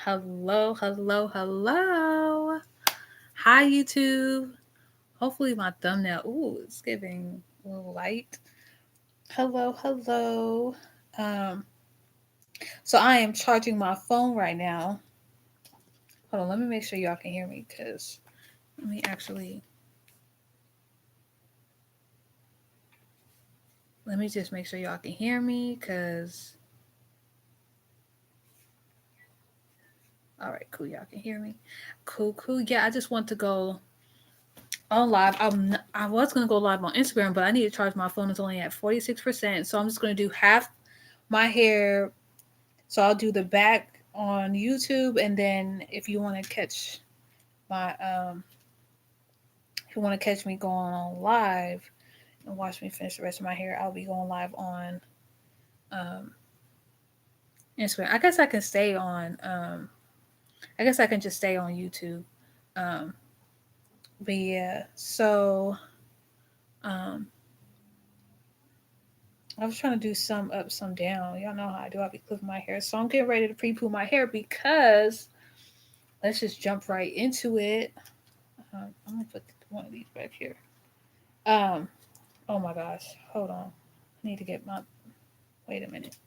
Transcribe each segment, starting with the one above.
Hello, hello, hello. Hi, YouTube. Hopefully, my thumbnail, it's giving a little light. Hello, hello. Um, so I am charging my phone right now. Hold on, let me make sure y'all can hear me because let me actually, let me just make sure y'all can hear me because, all right, cool, y'all can hear me. Cool, cool. Yeah, I just want to go on live. I was gonna go live on Instagram, but I need to charge my phone. It's only at 46%, so I'm just gonna do half my hair. So I'll do the back on YouTube, and then if you want to catch my if you want to catch me going on live and watch me finish the rest of my hair, I'll be going live on um Instagram. I guess I can stay on I guess I can just stay on YouTube. Um, but yeah, so um I was trying to do some up, some down. Y'all know how I do. I'll be clipping my hair. So I'm getting ready to pre-poo my hair because let's just jump right into it. I'm gonna put one of these back here. Um, oh my gosh, hold on. I need to get my. Wait a minute.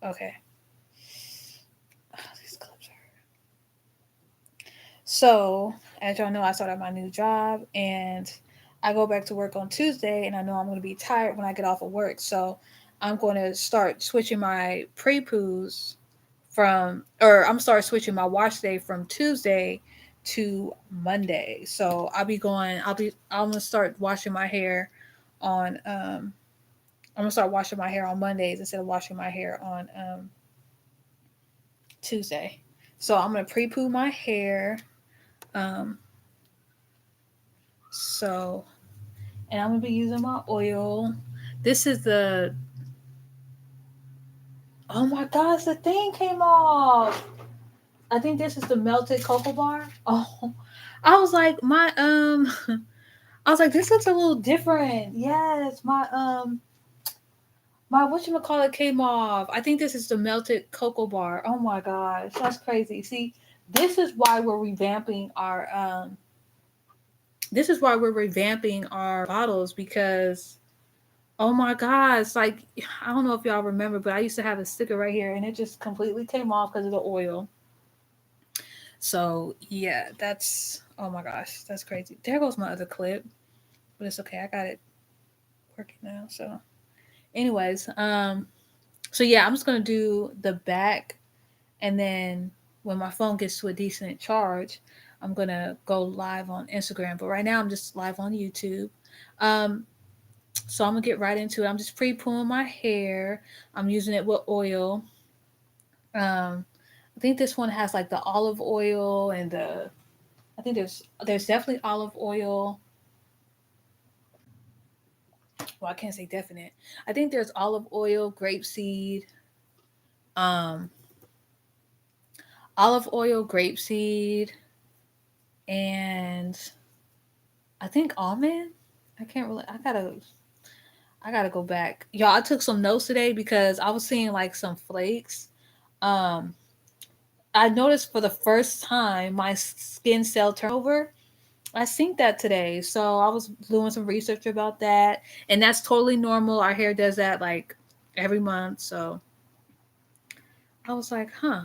Okay. Oh, these clips are. So, as y'all know, I started my new job and I go back to work on Tuesday, and I know I'm going to be tired when I get off of work. So, I'm going to start switching my pre-poos or I'm start switching my wash day from Tuesday to Monday. So I'm gonna start washing my hair on I'm gonna start washing my hair on Mondays instead of washing my hair on Tuesday. So I'm gonna pre-poo my hair. Um, so and I'm gonna be using my oil. This is the oh my gosh, the thing came off. I think this is the melted cocoa bar. Oh, I was like I was like, this looks a little different. Yes, my whatchamacallit came off. I think this is the melted cocoa bar. Oh my gosh, that's crazy. See, this is why we're revamping our this is why we're revamping our bottles because oh my gosh, like I don't know if y'all remember, but I used to have a sticker right here and it just completely came off because of the oil. So yeah, that's oh my gosh, that's crazy. There goes my other clip, but it's okay. I got it working now. So, anyways, so yeah, I'm just gonna do the back, and then when my phone gets to a decent charge, I'm gonna go live on Instagram. But right now, I'm just live on YouTube. Um, so I'm gonna get right into it. I'm just pre-pooling my hair. I'm using it with oil. I think this one has like the olive oil and the. I think there's definitely olive oil. Well, I can't say definite. I think there's olive oil, grapeseed, um, olive oil, grapeseed, and I think almond. I can't really. I gotta go back. Y'all, I took some notes today because I was seeing like some flakes. Um, I noticed for the first time my skin cell turnover. I seen that today, so I was doing some research about that, and that's totally normal. Our hair does that like every month, so I was like, huh.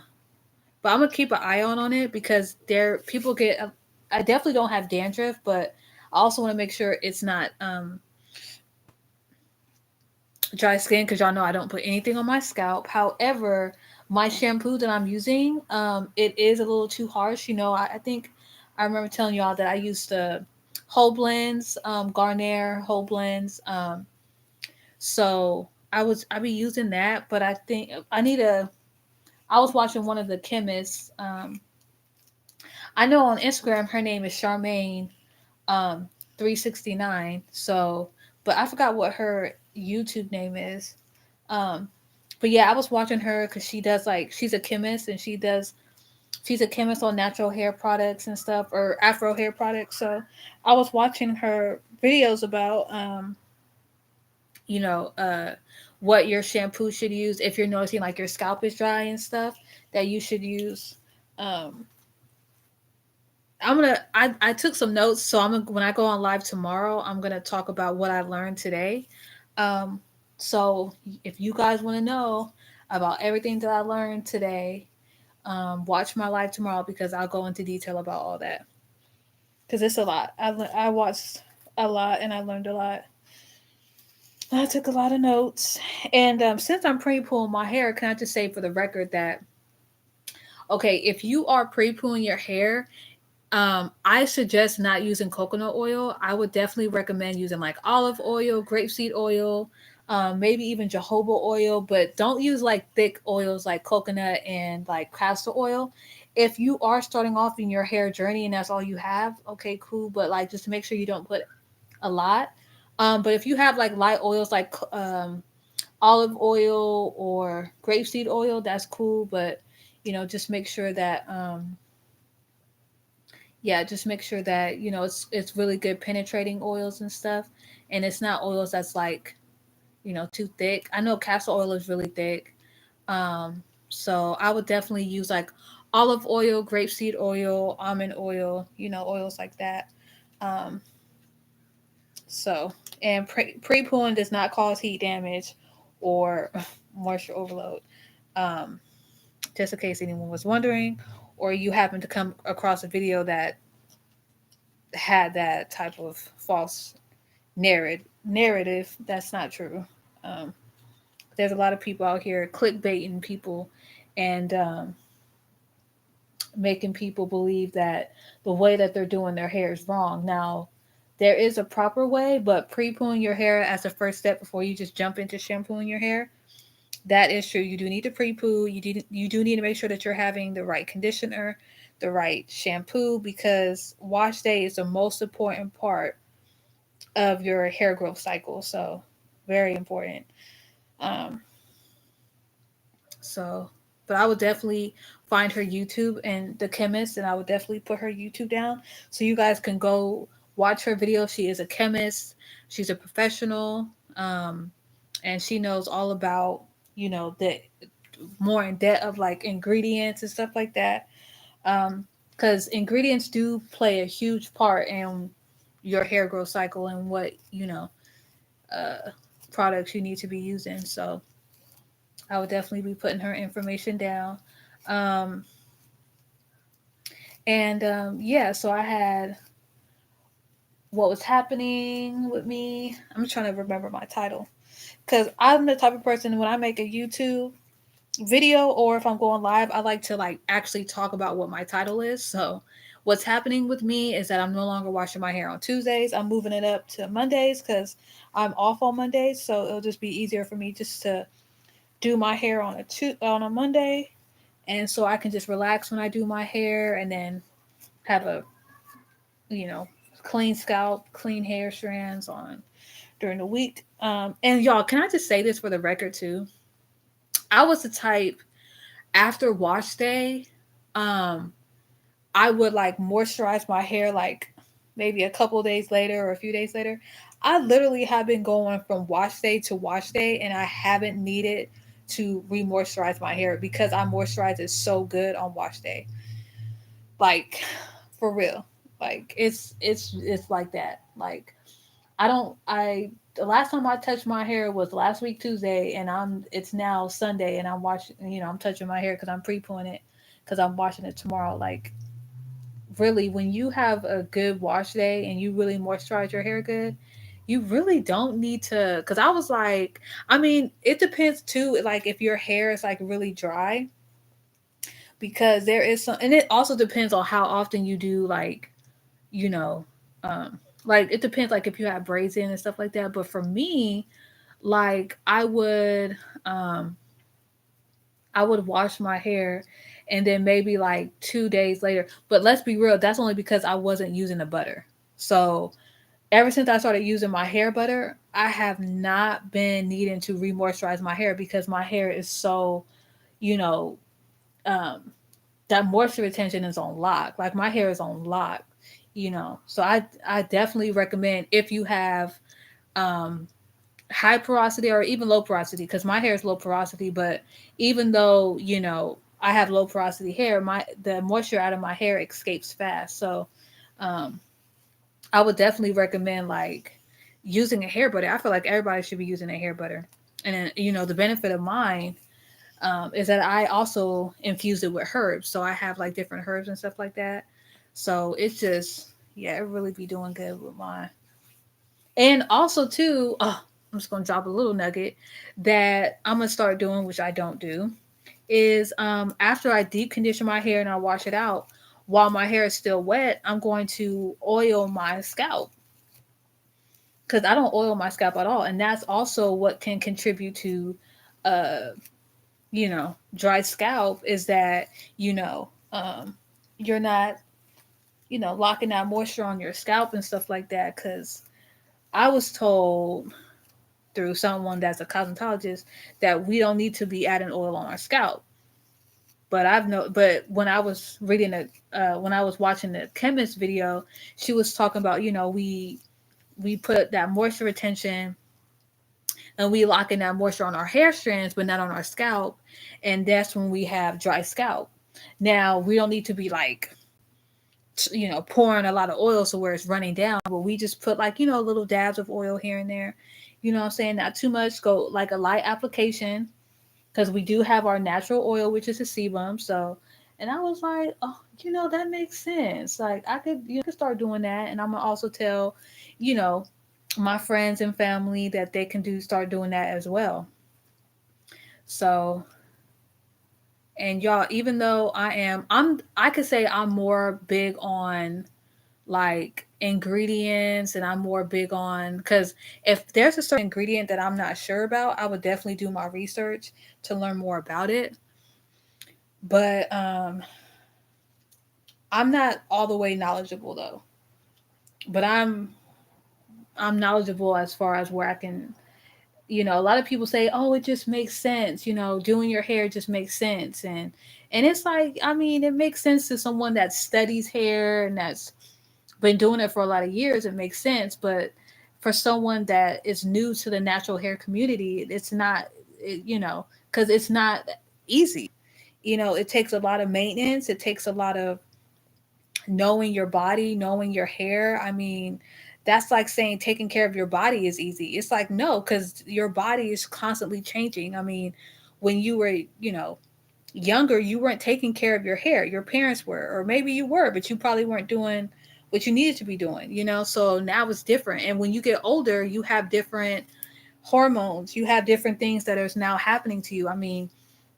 But I'm gonna keep an eye on it because there people get. I definitely don't have dandruff, but I also want to make sure it's not dry skin because y'all know I don't put anything on my scalp. However, my shampoo that I'm using, it is a little too harsh. I think I remember telling y'all that I used the whole blends, Garnier whole blends. So I be using that, but I think I need a. I was watching one of the chemists. I know on Instagram her name is Charmaine 369. So, but I forgot what her YouTube name is. Um, but yeah, I was watching her because she does like she's a chemist and she's a chemist on natural hair products and stuff or Afro hair products. So I was watching her videos about you know what your shampoo should use if you're noticing like your scalp is dry and stuff that you should use Um, I took some notes, so I'm gonna, when I go on live tomorrow, I'm gonna talk about what I learned today. Um, so if you guys want to know about everything that I learned today, watch my live tomorrow because I'll go into detail about all that. Because it's a lot. I watched a lot and I learned a lot. I took a lot of notes. And since I'm pre-pooing my hair, can I just say for the record that, okay, if you are pre-pooing your hair, I suggest not using coconut oil. I would definitely recommend using like olive oil, grapeseed oil, maybe even jojoba oil, but don't use like thick oils like coconut and like castor oil. If you are starting off in your hair journey and that's all you have, okay, cool. But like just make sure you don't put a lot. But if you have like light oils like olive oil or grapeseed oil, that's cool. But just make sure that yeah, just make sure that it's really good penetrating oils and stuff, and it's not oils that's like too thick. I know castor oil is really thick, so I would definitely use like olive oil, grapeseed oil, almond oil, oils like that. Um, so and pre-pooling does not cause heat damage or moisture overload. Um, just in case anyone was wondering, or you happen to come across a video that had that type of false narrative. That's not true. Um, there's a lot of people out here clickbaiting people and making people believe that the way that they're doing their hair is wrong. Now, there is a proper way, but pre-pooing your hair as a first step before you just jump into shampooing your hair, that is true. You do need to pre-poo. You do need to make sure that you're having the right conditioner, the right shampoo, because wash day is the most important part of your hair growth cycle. So very important. Um, so, but I would definitely find her YouTube and the chemist, and I would definitely put her YouTube down so you guys can go watch her video. She is a chemist. She's a professional, and she knows all about the more in depth of like ingredients and stuff like that. Because ingredients do play a huge part in your hair growth cycle and what uh, products you need to be using. So I would definitely be putting her information down. Um, and yeah, so I had what was happening with me. I'm trying to remember my title because I'm the type of person when I make a YouTube video or if I'm going live, I like to like actually talk about what my title is. So what's happening with me is that I'm no longer washing my hair on Tuesdays. I'm moving it up to Mondays because I'm off on Mondays. So it'll just be easier for me just to do my hair on a Monday, and so I can just relax when I do my hair, and then have a you know clean scalp, clean hair strands on during the week. And y'all, can I just say this for the record too? I was the type after wash day, um, I would like moisturize my hair like maybe a couple days later or a few days later. I literally have been going from wash day, and I haven't needed to re-moisturize my hair because I moisturize it so good on wash day. Like for real. Like it's like that. Like I don't I the last time I touched my hair was last week Tuesday, and it's now Sunday, and I'm washing. I'm touching my hair because I'm pre-pooing it because I'm washing it tomorrow. Like really, when you have a good wash day and you really moisturize your hair good, you really don't need to. Because I was like, I mean, it depends too. Like if your hair is like really dry, because there is some, and it also depends on how often you do you know, like it depends like if you have braids in and stuff like that. But for me, like um I would wash my hair and then maybe like 2 days later. But let's be real, that's only because I wasn't using the butter. So ever since I started using my hair butter, I have not been needing to re-moisturize my hair because my hair is so, you know, um, that moisture retention is on lock. Like my hair is on lock. So I definitely recommend if you have um high porosity or even low porosity, because my hair is low porosity, but even though I have low porosity hair, the moisture out of my hair escapes fast. So um, I would definitely recommend like using a hair butter. I feel like everybody should be using a hair butter. And then, the benefit of mine is that I also infuse it with herbs. So I have like different herbs and stuff like that. So it's just, yeah, it really be doing good with mine. And also too, I'm just gonna drop a little nugget that I'm gonna start doing, which I don't do, is after I deep condition my hair and I wash it out, while my hair is still wet, I'm going to oil my scalp because I don't oil my scalp at all, and that's also what can contribute to, uh, dry scalp is that you're not locking that moisture on your scalp and stuff like that. Because I was told through someone that's a cosmetologist that we don't need to be adding oil on our scalp. But when I was when I was watching the chemist video, she was talking about we put that moisture retention and we lock in that moisture on our hair strands, but not on our scalp, and that's when we have dry scalp. Now we don't need to be like pouring a lot of oil so where it's running down, but we just put like little dabs of oil here and there. You know what I'm saying? Not too much. Go like a light application because we do have our natural oil, which is a sebum. So, and I was like, oh, that makes sense. Like I could, could start doing that, and I'm gonna also tell, you know, my friends and family that they can start doing that as well. So, and y'all, even though I could say I'm more big on like ingredients and I'm more big on because if there's a certain ingredient that I'm not sure about, I would definitely do my research to learn more about it. But I'm not all the way knowledgeable though. But I'm knowledgeable as far as where I can, a lot of people say, "Oh, it just makes sense." Doing your hair just makes sense, and it's like, I mean, it makes sense to someone that studies hair and that's been doing it for a lot of years. It makes sense, but for someone that is new to the natural hair community, it's not, because it's not easy. It takes a lot of maintenance. It takes a lot of knowing your body, knowing your hair. I mean, that's like saying taking care of your body is easy. It's like, no, because your body is constantly changing. I mean, when you were, younger, you weren't taking care of your hair. Your parents were, or maybe you were, but you probably weren't doing what you needed to be doing. So now it's different. And when you get older, you have different hormones, you have different things that are now happening to you. I mean,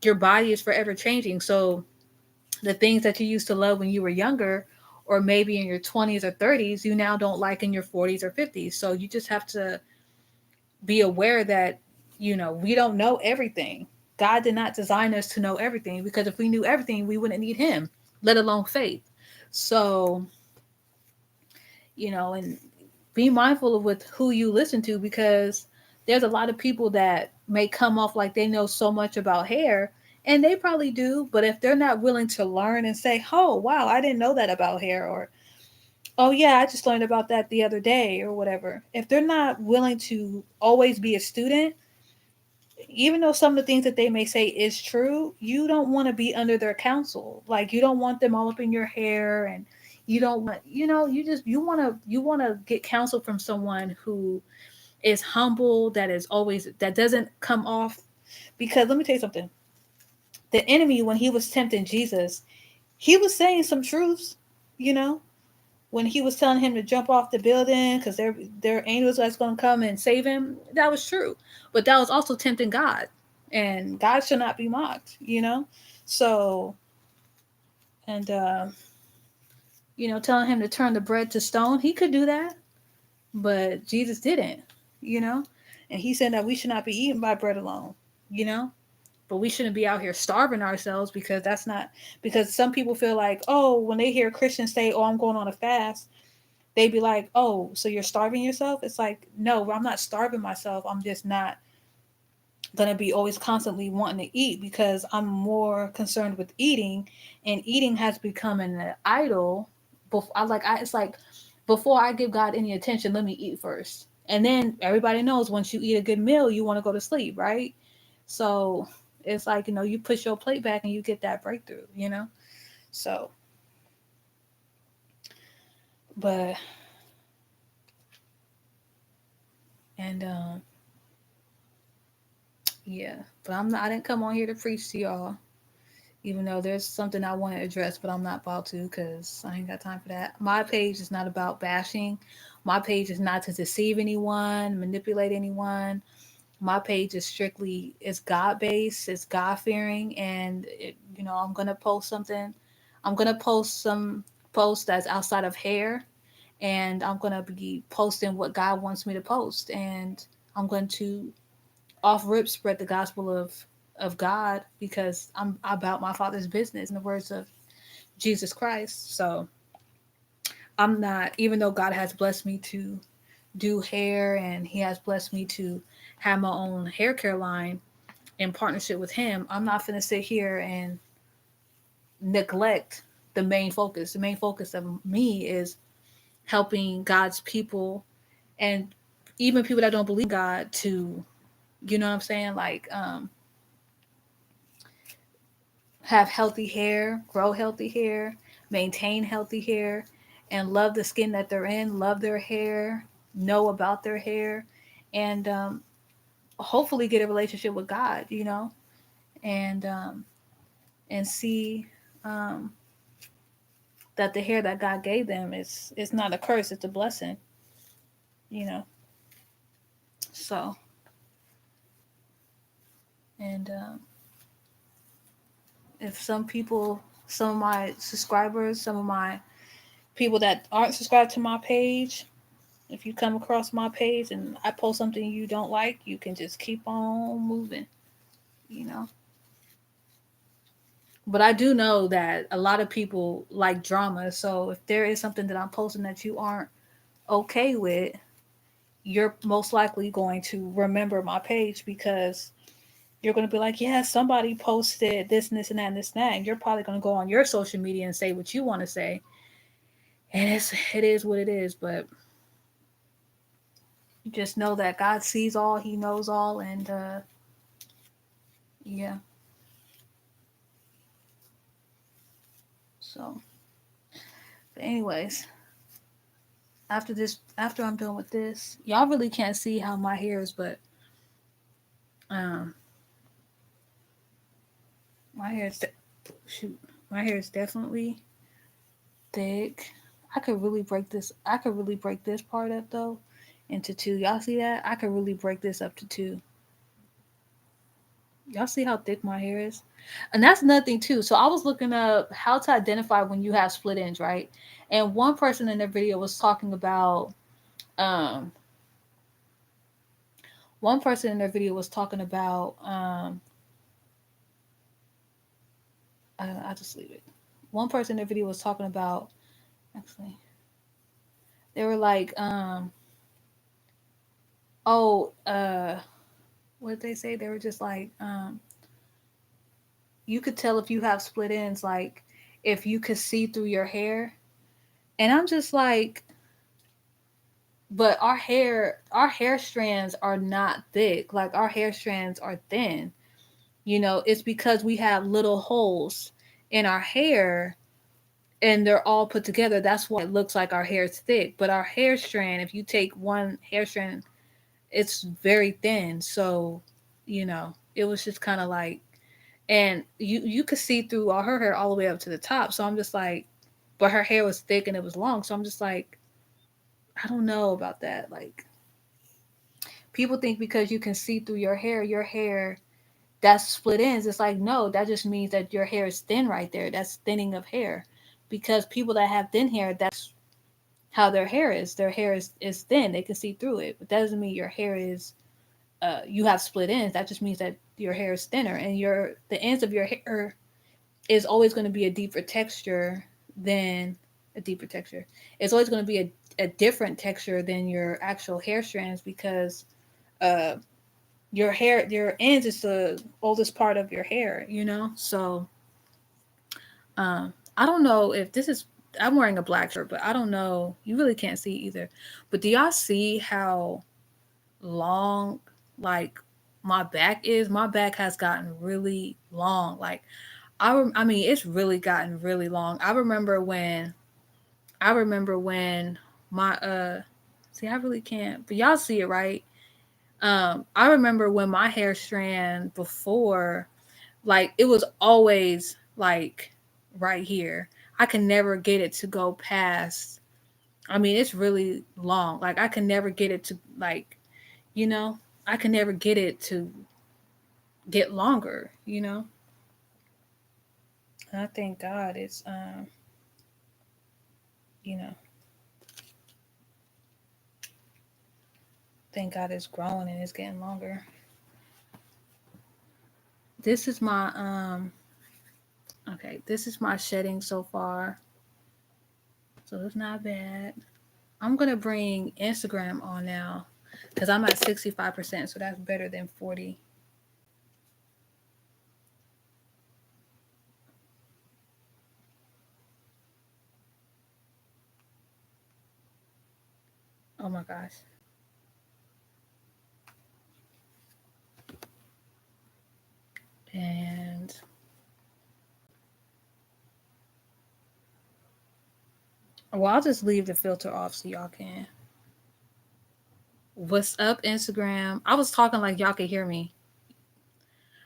your body is forever changing. So the things that you used to love when you were younger, or maybe in your 20s or 30s, you now don't like in your 40s or 50s. So you just have to be aware that, we don't know everything. God did not design us to know everything, because if we knew everything, we wouldn't need Him, let alone faith. So, and be mindful of with who you listen to, because there's a lot of people that may come off like they know so much about hair, and they probably do, but if they're not willing to learn and say, oh wow, I didn't know that about hair, or oh yeah, I just learned about that the other day, or whatever, if they're not willing to always be a student, even though some of the things that they may say is true, you don't want to be under their counsel. Like you don't want them all up in your hair, and you don't want, you want to get counsel from someone who is humble, that is always, that doesn't come off. Because let me tell you something. The enemy, when he was tempting Jesus, he was saying some truths, you know, when he was telling him to jump off the building because their angels that's going to come and save him. That was true, but that was also tempting God, and God should not be mocked. So, and telling him to turn the bread to stone, he could do that, but Jesus didn't. You know, and he said that we should not be eaten by bread alone. You know, but we shouldn't be out here starving ourselves, because that's not, because some people feel like, oh, when they hear Christians say, oh, I'm going on a fast, they'd be like, oh, so you're starving yourself? It's like, no, I'm not starving myself. I'm just not going to be always constantly wanting to eat, because I'm more concerned with eating, and eating has become an idol. It's like, before I give God any attention, let me eat first. And then everybody knows once you eat a good meal, you want to go to sleep, right? So it's like, you push your plate back and you get that breakthrough. So, but, and, yeah, but I didn't come on here to preach to y'all, even though there's something I want to address, but I'm not about to because I ain't got time for that. My page is not about bashing. My page is not to deceive anyone, manipulate anyone. My page is strictly, it's God based, it's God fearing, and I'm gonna post something. I'm gonna post some posts that's outside of hair, and I'm gonna be posting what God wants me to post, and I'm going to off rip spread the gospel of God because I'm about my Father's business in the words of Jesus Christ. So I'm not, even though God has blessed me to do hair and He has blessed me to have my own hair care line in partnership with Him, I'm not gonna sit here and neglect the main focus. The main focus of me is helping God's people and even people that don't believe God to, you know what I'm saying, like have healthy hair, grow healthy hair, maintain healthy hair, and love the skin that they're in, love their hair, know about their hair, and hopefully get a relationship with God, and see um, that the hair that God gave them is not a curse; it's a blessing. So, and if some of my subscribers, some of my people that aren't subscribed to my page, if you come across my page and I post something you don't like, you can just keep on moving, you know. But I do know that a lot of people like drama. So if there is something that I'm posting that you aren't okay with, you're most likely going to remember my page because you're going to be like, yeah, somebody posted this and this and that and this and that. And you're probably going to go on your social media and say what you want to say. And it is what it is. But just know that God sees all, He knows all. And yeah. So, but anyways, after I'm done with this, y'all really can't see how my hair is, but um, my hair is shoot, my hair is definitely thick. I could really break this part up though into two. Y'all see that? I could really break this up to two. Y'all see how thick my hair is? And that's another thing too. So I was looking up how to identify when you have split ends, right? And one person in their video was talking about um one person in their video was talking about I just leave it. One person in their video was talking about actually they were like oh what did they say? They were just like you could tell if you have split ends like if you could see through your hair. And I'm just like, but our hair strands are not thick. Like our hair strands are thin. It's because we have little holes in our hair and they're all put together. That's why it looks like our hair is thick. But our hair strand, if you take one hair strand, it's very thin. So, it was just kind of like, and you could see through all her hair all the way up to the top. So I'm just like, but her hair was thick and it was long. So I'm just like, I don't know about that. Like, people think because you can see through your hair that's split ends. It's like, no, that just means that your hair is thin right there. That's thinning of hair. Because people that have thin hair, that's how their hair is. Their hair is thin. They can see through it. But that doesn't mean your hair is you have split ends. That just means that your hair is thinner and the ends of your hair is always going to be a deeper texture than a deeper texture. It's always going to be a different texture than your actual hair strands because uh your ends is the oldest part of your hair. So I don't know if this is I'm wearing a black shirt, but I don't know. You really can't see either. But do y'all see how long like my back is. My back has gotten really long. Like I mean, it's really gotten really long. I remember when my see, I really can't, but y'all see it, right? I remember when my hair strand before, like it was always like right here. I can never get it to go past. I mean, it's really long. Like I can never get it to like, you know, I can never get it to get longer, you know? And I thank God it's you know, thank God it's growing and it's getting longer. This is my okay, this is my shedding so far. So it's not bad. I'm gonna bring Instagram on now because I'm at 65%, so that's better than 40. Oh my gosh. And well, I'll just leave the filter off so y'all can. What's up, Instagram? I was talking like y'all could hear me.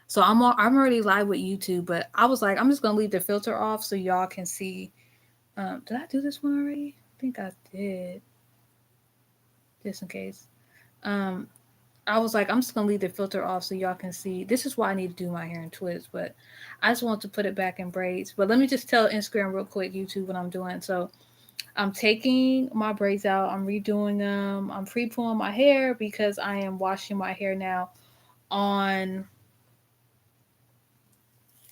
So I'm already live with YouTube, but I was like, I'm just gonna leave the filter off so y'all can see. Did I do this one already? I think I did. Just in case. Um, I was like, I'm just gonna leave the filter off so y'all can see. This is why I need to do my hair in twists, but I just want to put it back in braids. But let me just tell Instagram real quick, YouTube, what I'm doing. So I'm taking my braids out, I'm redoing them, I'm pre-pooing my hair because I am washing my hair now on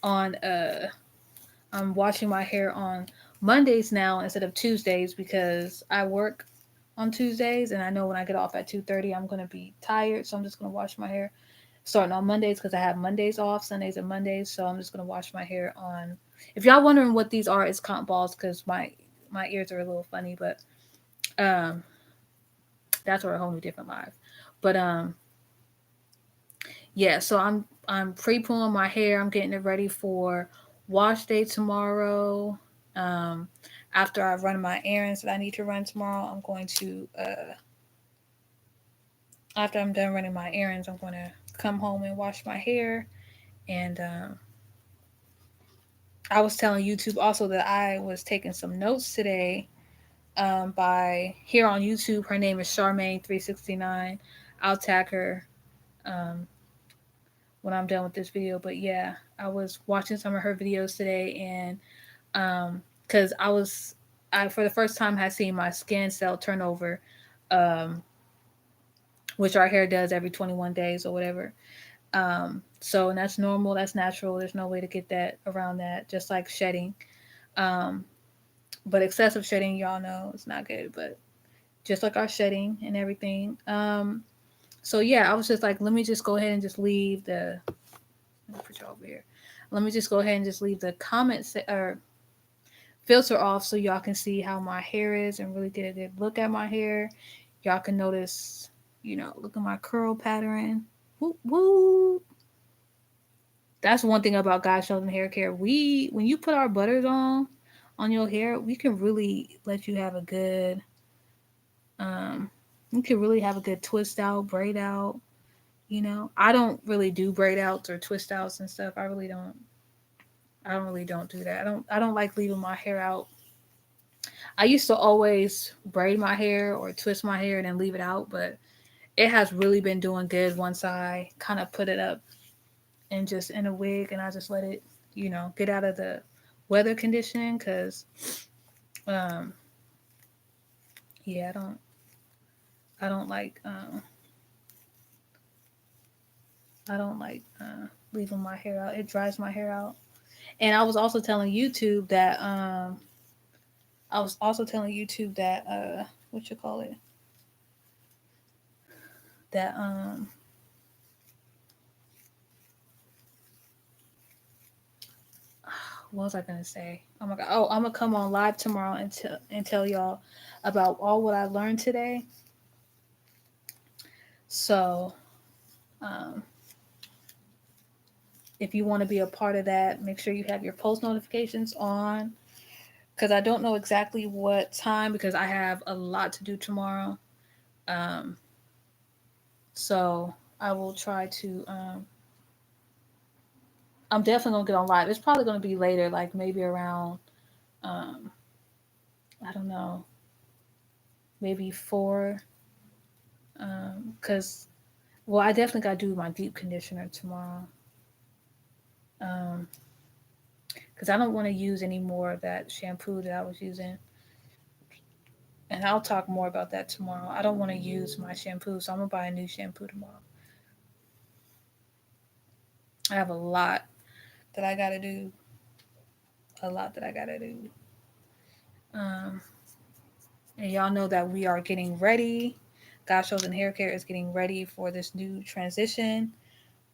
on I'm washing my hair on Mondays now instead of Tuesdays because I work on Tuesdays and I know when I get off at 2:30 I'm gonna be tired, so I'm just gonna wash my hair starting on Mondays because I have Mondays off, Sundays and Mondays, so I'm just gonna wash my hair on. If y'all wondering what these are, it's cotton balls because my ears are a little funny, but um that's for a whole new different live. But yeah, so I'm pre-pooling my hair. I'm getting it ready for wash day tomorrow. Um, after I run my errands that I need to run tomorrow, I'm going to after I'm done running my errands, I'm going to come home and wash my hair. And I was telling YouTube also that I was taking some notes today by here on YouTube. Her name is Charmaine369. I'll tag her um, when I'm done with this video. But yeah, I was watching some of her videos today, and because I for the first time had seen my skin cell turnover, um, which our hair does every 21 days or whatever. So and that's normal, that's natural. There's no way to get that around that. Just like shedding, um, but excessive shedding, y'all know, it's not good. But just like our shedding and everything. So yeah, I was just like, let me just go ahead and just leave the. Let me put you over here. Let me just go ahead and just leave the comments or filter off so y'all can see how my hair is and really get a good look at my hair. Y'all can notice, look at my curl pattern. Woo woo. That's one thing about God Sheldon Hair Care. When you put our butters on your hair, we can really let you have a good um you can really have a good twist out, braid out. I don't really do braid outs or twist outs and stuff. I don't really don't do that. I don't like leaving my hair out. I used to always braid my hair or twist my hair and then leave it out, but it has really been doing good once I kind of put it up and just in a wig and I just let it, get out of the weather conditioning because um yeah, I don't like I don't like leaving my hair out. It dries my hair out. And I was also telling YouTube that what you call it? That what was I gonna say? Oh my god! Oh, I'm gonna come on live tomorrow and tell y'all about all what I learned today. So, um, If you want to be a part of that, make sure you have your post notifications on, because I don't know exactly what time, because I have a lot to do tomorrow. Um, so I will try to. I'm definitely gonna get on live. It's probably gonna be later, like maybe around. Um, I don't know, maybe 4. Cause well, I definitely gotta do my deep conditioner tomorrow. Um, cause I don't want to use any more of that shampoo that I was using. And I'll talk more about that tomorrow. I don't want to use my shampoo, so I'm gonna buy a new shampoo tomorrow. I have a lot that I gotta do. A lot that I gotta do. Um, and y'all know that we are getting ready. God Shows and Hair Care is getting ready for this new transition.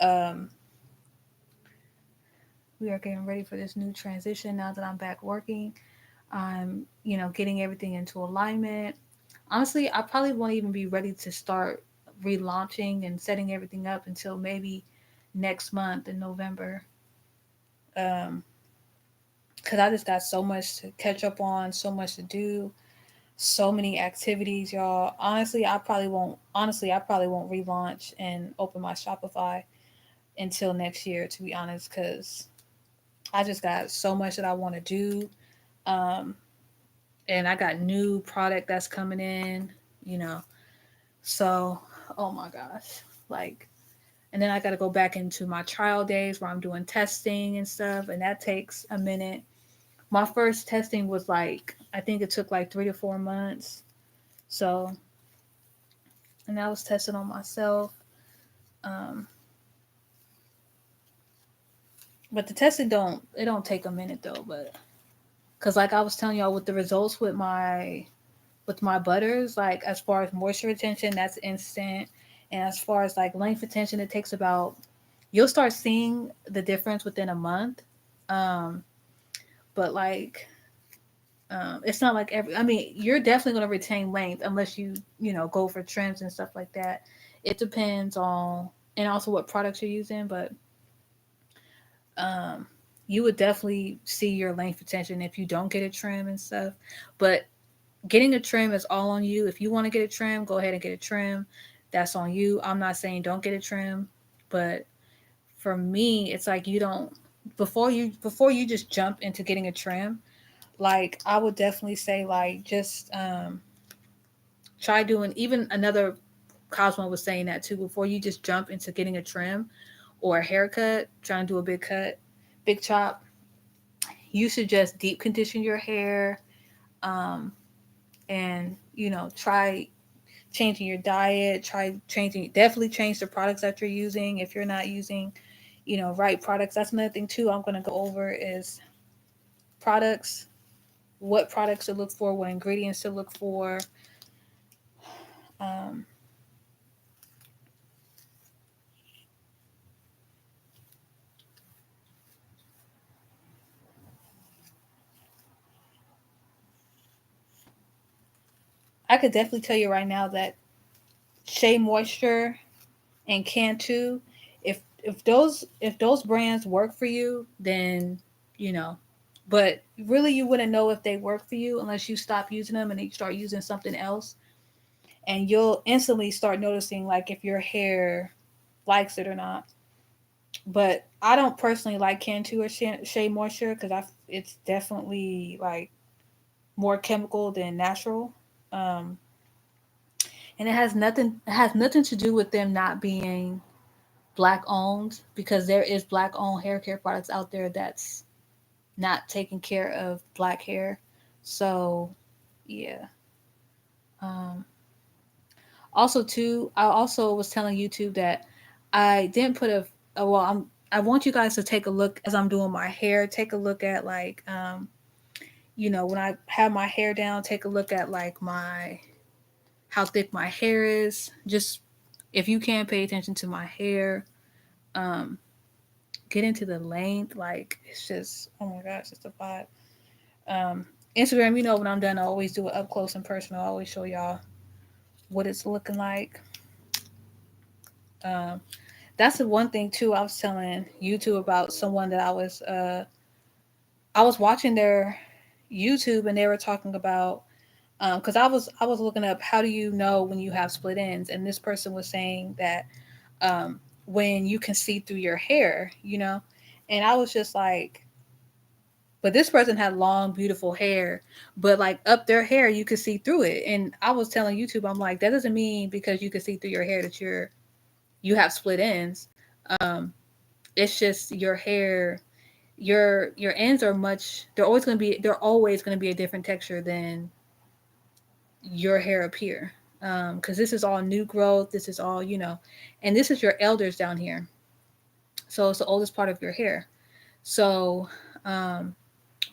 Um, we are getting ready for this new transition now that I'm back working. I'm, getting everything into alignment. Honestly, I probably won't even be ready to start relaunching and setting everything up until maybe next month in November. Um, because I just got so much to catch up on, so much to do, so many activities, y'all. Honestly, I probably won't relaunch and open my Shopify until next year, to be honest, because I just got so much that I want to do. Um, and I got new product that's coming in, you know. So, oh my gosh. Like, and then I got to go back into my trial days where I'm doing testing and stuff, and that takes a minute. My first testing was like, I think it took like 3 to 4 months. So, and I was testing on myself. Um, but the testing don't take a minute though. But because like I was telling y'all with the results with my butters, like as far as moisture retention, that's instant. And as far as like length retention, it takes about, you'll start seeing the difference within a month. Um, but like, it's not like I mean, you're definitely going to retain length unless go for trims and stuff like that. It depends on, and also what products you're using, but um, you would definitely see your length retention if you don't get a trim and stuff. But getting a trim is all on you. If you want to get a trim, go ahead and get a trim. That's on you. I'm not saying don't get a trim, but for me, it's like you don't, before you just jump into getting a trim. Like I would definitely say like just try doing, even another Cosmo was saying that too, before you just jump into getting a trim or a haircut, trying to do a big cut, big chop, you should just deep condition your hair, um, and try changing your diet, try changing, definitely change the products that you're using if you're not using right products. That's another thing too I'm going to go over is products, what products to look for, what ingredients to look for. um, I could definitely tell you right now that Shea Moisture and Cantu, if those brands work for you, then you know. But really, you wouldn't know if they work for you unless you stop using them and you start using something else, and you'll instantly start noticing like if your hair likes it or not. But I don't personally like Cantu or Shea Moisture because it's definitely like more chemical than natural. Um, and it has nothing to do with them not being black owned, because there is black owned hair care products out there that's not taking care of black hair. So yeah. um Also too, I also was telling YouTube that I didn't put well, I want you guys to take a look as I'm doing my hair, take a look at like when I have my hair down, take a look at like my how thick my hair is. Just if you can pay attention to my hair, um, get into the length. Like it's just, oh my gosh, it's a vibe. Um, Instagram, when I'm done, I always do it up close and personal. I always show y'all what it's looking like. Um, That's the one thing too. I was telling YouTube about someone that I was watching their YouTube, and they were talking about because I was looking up how do you know when you have split ends, and this person was saying that when you can see through your hair, you know, and I was just like, but this person had long, beautiful hair, but like up their hair, you could see through it. And I was telling YouTube, I'm like, that doesn't mean because you can see through your hair that you have split ends. Um, it's just your hair, your ends are much. They're always gonna be a different texture than your hair up here. Because this is all new growth. This is all and this is your elders down here. So it's the oldest part of your hair. So, um,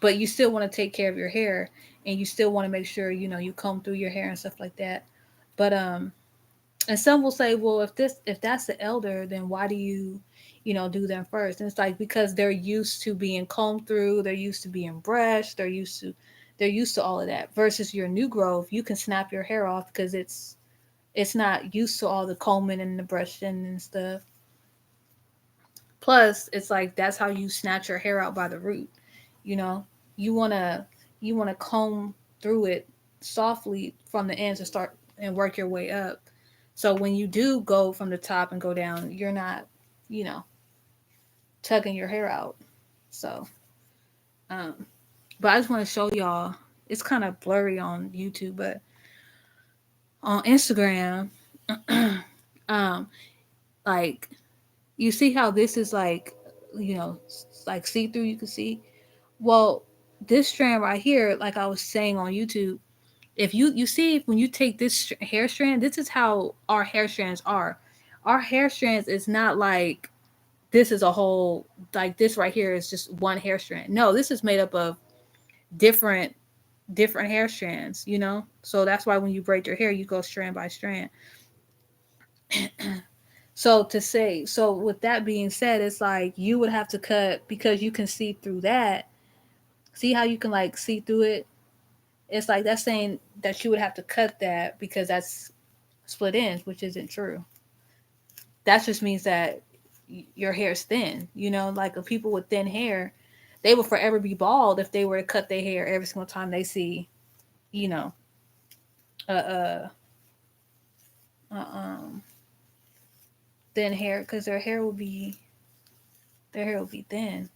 but you still want to take care of your hair, and you still want to make sure you comb through your hair and stuff like that. But and some will say, well, if that's the elder, then why do you do them first? And it's like because they're used to being combed through, they're used to being brushed, they're used to all of that. Versus your new growth, you can snap your hair off because it's not used to all the combing and the brushing and stuff. Plus, it's like that's how you snatch your hair out by the root. You know, you wanna you wanna comb through it softly from the ends and start and work your way up. So when you do go from the top and go down, you're not, you know, tugging your hair out. So, um, but I just want to show y'all. It's kind of blurry on YouTube, but on Instagram, um, like you see how this is like, like see through. You can see. Well, this strand right here, like I was saying on YouTube, if you see when you take this hair strand, this is how our hair strands are. Our hair strands is not like this is a whole like this right here is just one hair strand. No, this is made up of different different hair strands, So that's why when you braid your hair, you go strand by strand. So with that being said, it's like you would have to cut because you can see through that. See how you can like see through it? It's like that's saying that you would have to cut that because that's split ends, which isn't true. That just means that your hair is thin. Like if people with thin hair, they will forever be bald if they were to cut their hair every single time they see, you know, a, a thin hair because their hair will be thin,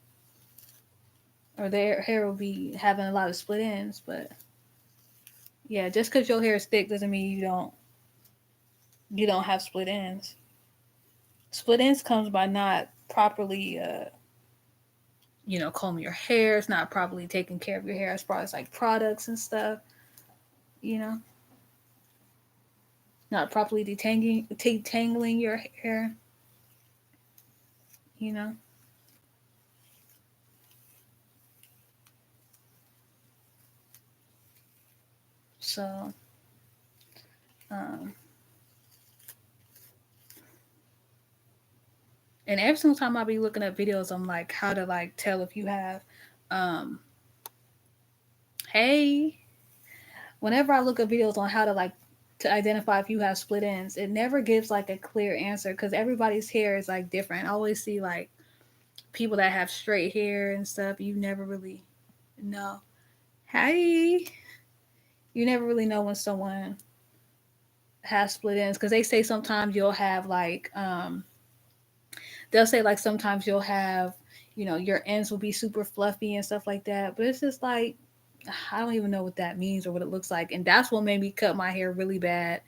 or their hair will be having a lot of split ends. But yeah, just because your hair is thick doesn't mean you don't have split ends. Split ends comes by not properly comb your hair. It's not properly taking care of your hair as far as like products and stuff, you know, not properly detangling your hair, you know. So, um, and every single time I be looking at videos, I'm like, how to like tell if you have, um, hey, whenever I look at videos on how to like to identify if you have split ends, it never gives like a clear answer because everybody's hair is like different. I always see like people that have straight hair and stuff. You never really know. Hey, you never really know when someone has split ends because they say sometimes you'll have like they'll say like sometimes you'll have your ends will be super fluffy and stuff like that, but it's just like I don't even know what that means or what it looks like. And that's what made me cut my hair really bad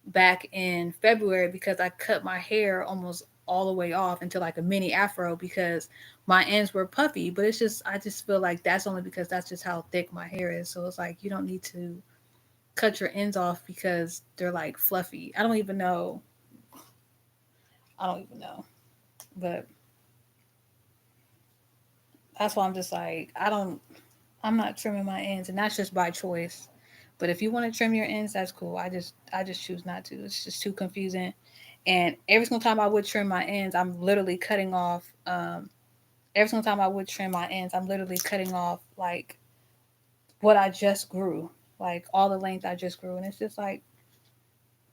back in February because I cut my hair almost all the way off into like a mini afro because my ends were puffy. But it's just I just feel like that's only because that's just how thick my hair is. So it's like you don't need to cut your ends off because they're like fluffy. I don't even know. I don't even know. But that's why I'm just like I'm not trimming my ends, and that's just by choice. But if you want to trim your ends, that's cool. I just choose not to. It's just too confusing. And every single time I would trim my ends, I'm literally cutting off. Every single time I would trim my ends, I'm literally cutting off like what I just grew, like all the length I just grew, and it's just like,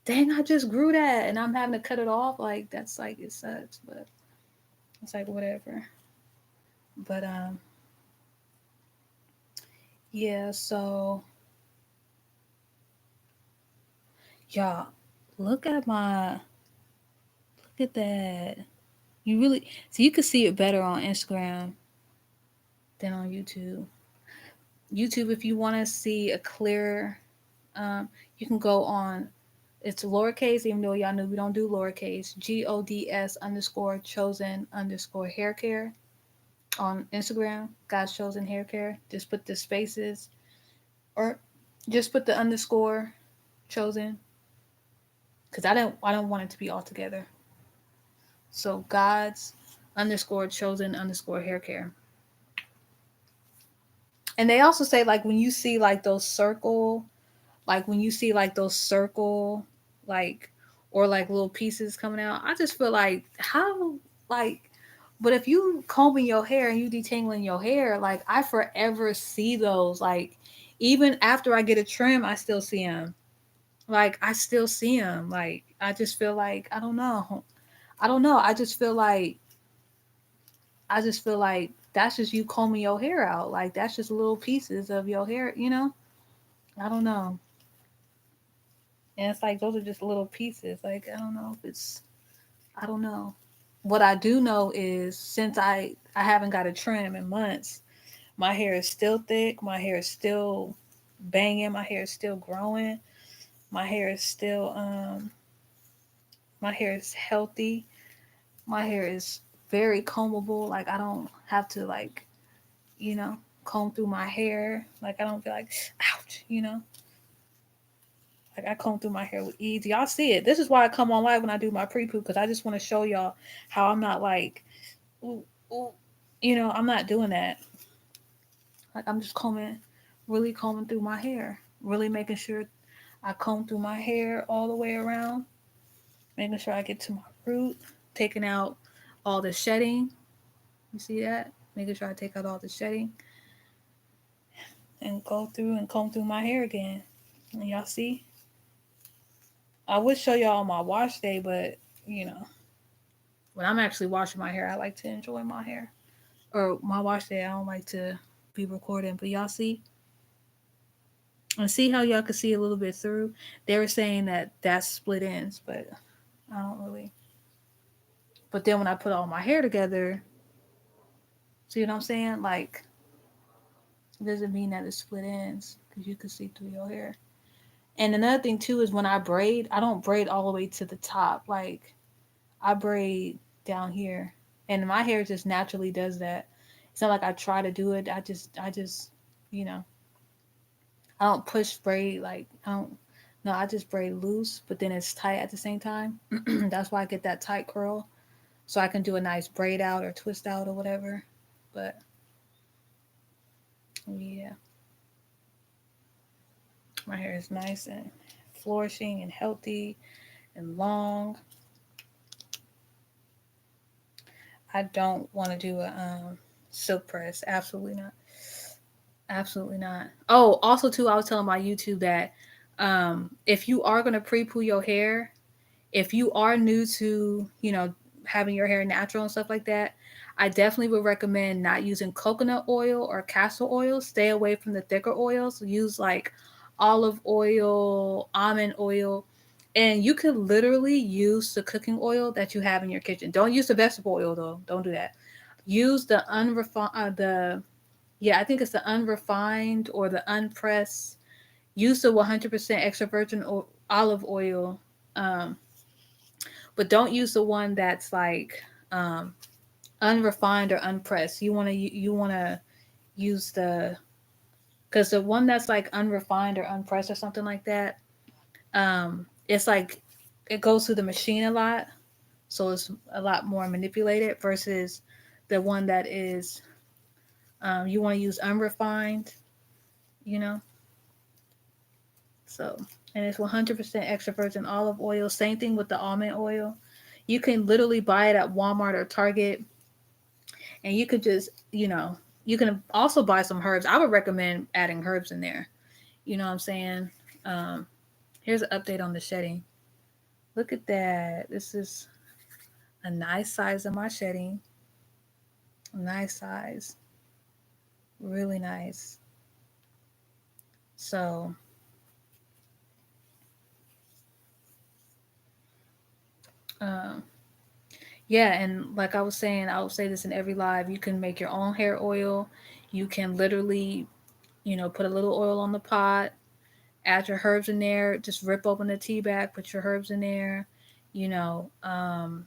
dang, I just grew that and I'm having to cut it off. Like that's like it sucks, but it's like whatever. But yeah, so y'all look at my look at that. You really so you can see it better on Instagram than on YouTube. YouTube, if you want to see a clearer, you can go on. It's lowercase, even though y'all know we don't do lowercase. GODS_chosen_ hair care on Instagram. God's chosen hair care. Just put the spaces or just put the underscore chosen because I don't want it to be all together. So God's_chosen_ hair care. And they also say like when you see like those circle, like when you see like those circle, like or like little pieces coming out, I just feel like how like. But if you combing your hair and you detangling your hair, like I forever see those. Like even after I get a trim, I still see them. Like I still see them. Like I just feel like I don't know. I don't know. I just feel like that's just you combing your hair out. Like that's just little pieces of your hair, you know? I don't know. And it's like those are just little pieces. Like I don't know if it's I don't know. What I do know is since I haven't got a trim in months, my hair is still thick, my hair is still banging, my hair is still growing, my hair is still my hair is healthy. My hair is very combable. Like I don't have to like, you know, comb through my hair. Like I don't feel like ouch, you know. Like I comb through my hair with ease. Y'all see it. This is why I come on live when I do my pre-poo because I just want to show y'all how I'm not like, ooh, ooh, you know, I'm not doing that. Like I'm just combing, really combing through my hair, really making sure I comb through my hair all the way around, making sure I get to my root, taking out all the shedding. You see that? Making sure I take out all the shedding and go through and comb through my hair again. And y'all see? I would show y'all my wash day, but you know, when I'm actually washing my hair, I like to enjoy my hair. Or my wash day, I don't like to be recording. But y'all see? And see how y'all can see a little bit through? They were saying that that's split ends, but I don't really. But then when I put all my hair together, see what I'm saying? Like, it doesn't mean that it's split ends because you can see through your hair. And another thing too is when I braid, I don't braid all the way to the top. Like I braid down here, and my hair just naturally does that. It's not like I try to do it. I just, you know, I don't push braid like I don't. No, I just braid loose, but then it's tight at the same time. That's why I get that tight curl, so I can do a nice braid out or twist out or whatever. But yeah, my hair is nice and flourishing and healthy and long. I don't want to do a silk press. Absolutely not. Absolutely not. Oh, also too, I was telling my YouTube that if you are gonna pre-poo your hair, if you are new to having your hair natural and stuff like that, I definitely would recommend not using coconut oil or castor oil. Stay away from the thicker oils. Use like olive oil, almond oil, and you could literally use the cooking oil that you have in your kitchen. Don't use the vegetable oil though. Don't do that. Use the unrefined, the yeah, I think it's the unrefined or the unpressed. Use the 100% extra virgin olive oil, um, but don't use the one that's like um, unrefined or unpressed. You want to use the because the one that's like unrefined or unpressed or something like that. It's like it goes through the machine a lot, so it's a lot more manipulated versus the one that is you want to use unrefined. You know, so, and it's 100% extra virgin olive oil. Same thing with the almond oil. You can literally buy it at Walmart or Target, and you could just, you can also buy some herbs. I would recommend adding herbs in there. You know what I'm saying? Um, Here's an update on the shedding. Look at that. This is a nice size of my shedding. Nice size. Really nice. So, um, yeah, and like I was saying, I will say this in every live. You can make your own hair oil. You can literally, put a little oil on the pot, add your herbs in there, just rip open the tea bag, put your herbs in there, you know. But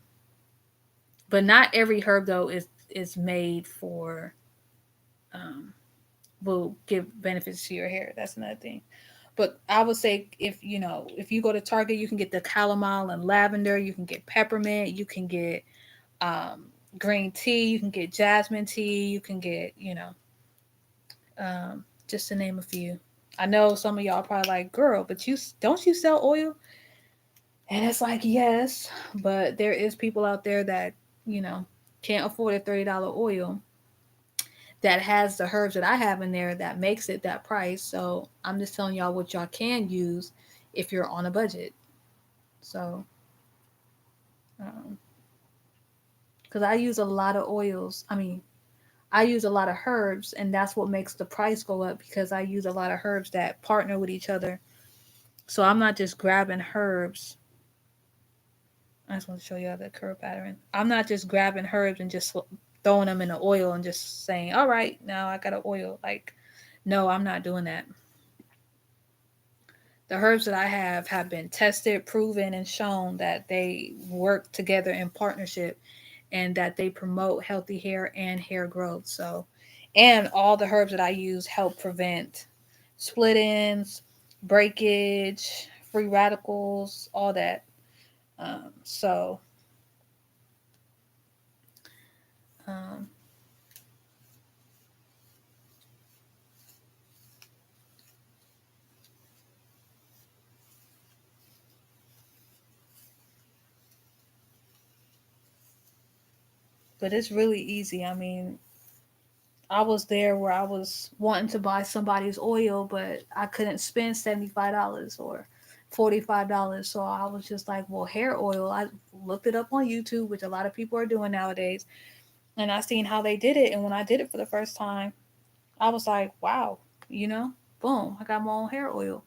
not every herb though is made for um, will give benefits to your hair. That's another thing. But I would say if you go to Target, you can get the chamomile and lavender. You can get peppermint. You can get um, green tea. You can get jasmine tea. You can get just to name a few. I know some of y'all probably like, girl, but you sell oil? And it's like, yes, but there is people out there that you know can't afford a $30 oil that has the herbs that I have in there that makes it that price. So I'm just telling y'all what y'all can use if you're on a budget. So, because I use a lot of oils. I mean, I use a lot of herbs, and that's what makes the price go up because I use a lot of herbs that partner with each other. So I'm not just grabbing herbs. I just want to show you the curve pattern. I'm not just grabbing herbs and just throwing them in the oil and just saying, all right, now I got an oil. Like, no, I'm not doing that. The herbs that I have been tested, proven, and shown that they work together in partnership and that they promote healthy hair and hair growth. So, and all the herbs that I use help prevent split ends, breakage, free radicals, all that. So, um, but it's really easy. I mean, I was there where I was wanting to buy somebody's oil, but I couldn't spend $75 or $45. So I was just like, well, hair oil. I looked it up on YouTube, which a lot of people are doing nowadays, and I seen how they did it. And when I did it for the first time, I was like, wow, you know, boom, I got my own hair oil.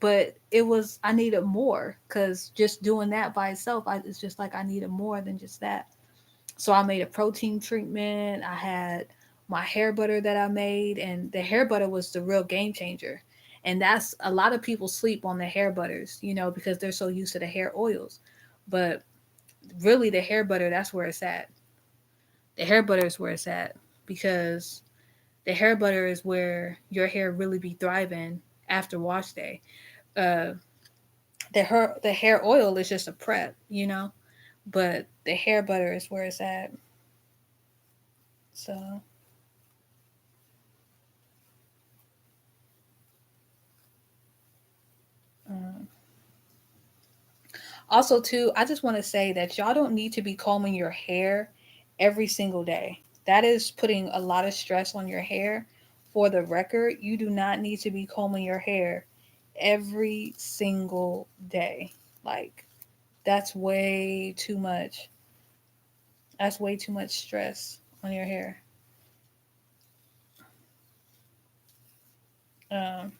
But I needed more because just doing that by itself, it's just like I needed more than just that. So I made a protein treatment. I had my hair butter that I made, and the hair butter was the real game changer. And that's a lot of people sleep on the hair butters, because they're so used to the hair oils. But really, the hair butter, that's where it's at. The hair butter is where it's at because the hair butter is where your hair really be thriving after wash day. Uh, the hair oil is just a prep, but the hair butter is where it's at. So. Um, Also, too, I just want to say that y'all don't need to be combing your hair every single day. That is putting a lot of stress on your hair. For the record, you do not need to be combing your hair every single day. Like, that's way too much. That's way too much stress on your hair. Um,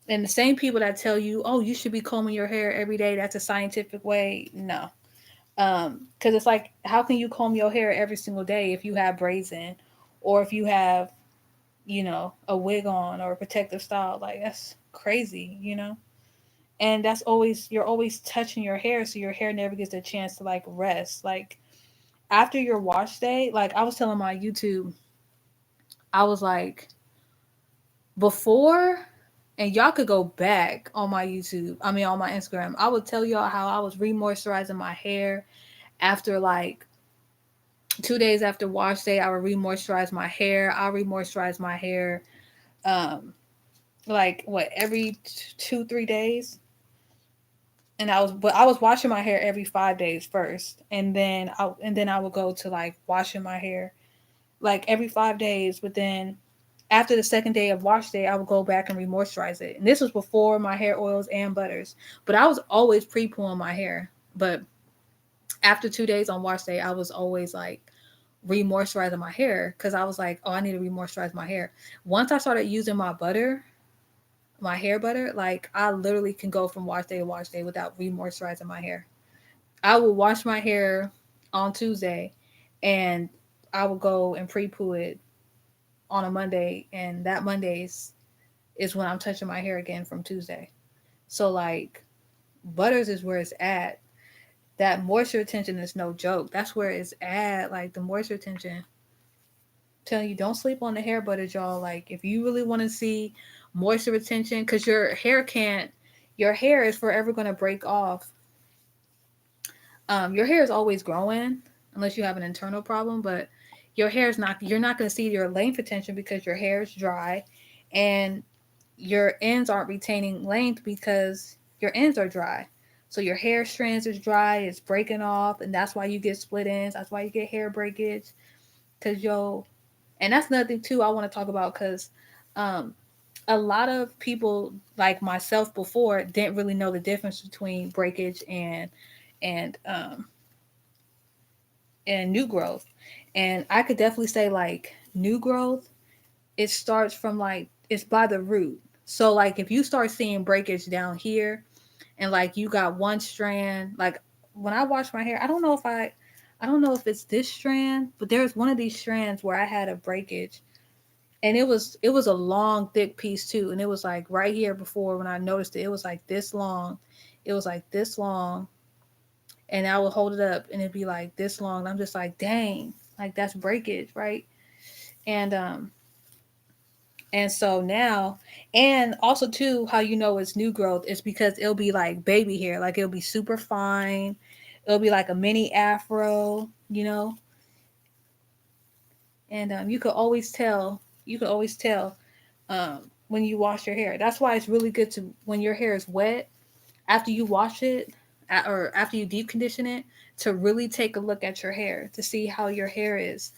and the same people that tell you, oh, you should be combing your hair every day, that's a scientific way. No, because it's like, how can you comb your hair every single day if you have braids in, or if you have a wig on or a protective style? Like, that's crazy. And that's always, you're always touching your hair, so your hair never gets a chance to like rest. Like, after your wash day, like I was telling my YouTube, I was like, before, and y'all could go back on my YouTube, I mean on my Instagram, I would tell y'all how I was re-moisturizing my hair after like 2 days after wash day. I would re-moisturize my hair. I'll re-moisturize my hair like what, every 2-3 days. And I was washing my hair every 5 days first, and then I would go to like washing my hair like every 5 days. But then after the second day of wash day, I would go back and re-moisturize it. And this was before my hair oils and butters. But I was always pre-pooing my hair. But after 2 days on wash day, I was always like re-moisturizing my hair because I was like, oh, I need to re-moisturize my hair. Once I started using my butter, my hair butter, like I literally can go from wash day without re-moisturizing my hair. I will wash my hair on Tuesday and I will go and pre-poo it on a Monday, and that Mondays is when I'm touching my hair again from Tuesday. So like butters is where it's at. That moisture retention is no joke. That's where it's at. Like the moisture retention. Telling you, don't sleep on the hair butter, y'all. Like if you really want to see moisture retention, because your hair is forever gonna break off. Your hair is always growing unless you have an internal problem, but your hair is not. You're not gonna see your length retention because your hair is dry, and your ends aren't retaining length because your ends are dry. So your hair strands is dry, it's breaking off, and that's why you get split ends. That's why you get hair breakage. Cause and that's another thing too I want to talk about because um, a lot of people like myself before didn't really know the difference between breakage and um, and new growth. And I could definitely say like new growth, it starts from like it's by the root. So like if you start seeing breakage down here and like you got one strand, like when I wash my hair, I don't know if it's this strand, but there's one of these strands where I had a breakage and it was a long thick piece too, and it was like right here before when I noticed it, it was like this long. It was like this long, and I would hold it up and it'd be like this long. And I'm just like, dang, like that's breakage, right? And and so now, and also too, how you know it's new growth is because it'll be like baby hair, like it'll be super fine. It'll be like a mini afro, you know. And you could always tell. You could always tell when you wash your hair. That's why it's really good to when your hair is wet after you wash it or after you deep condition it to really take a look at your hair to see how your hair is.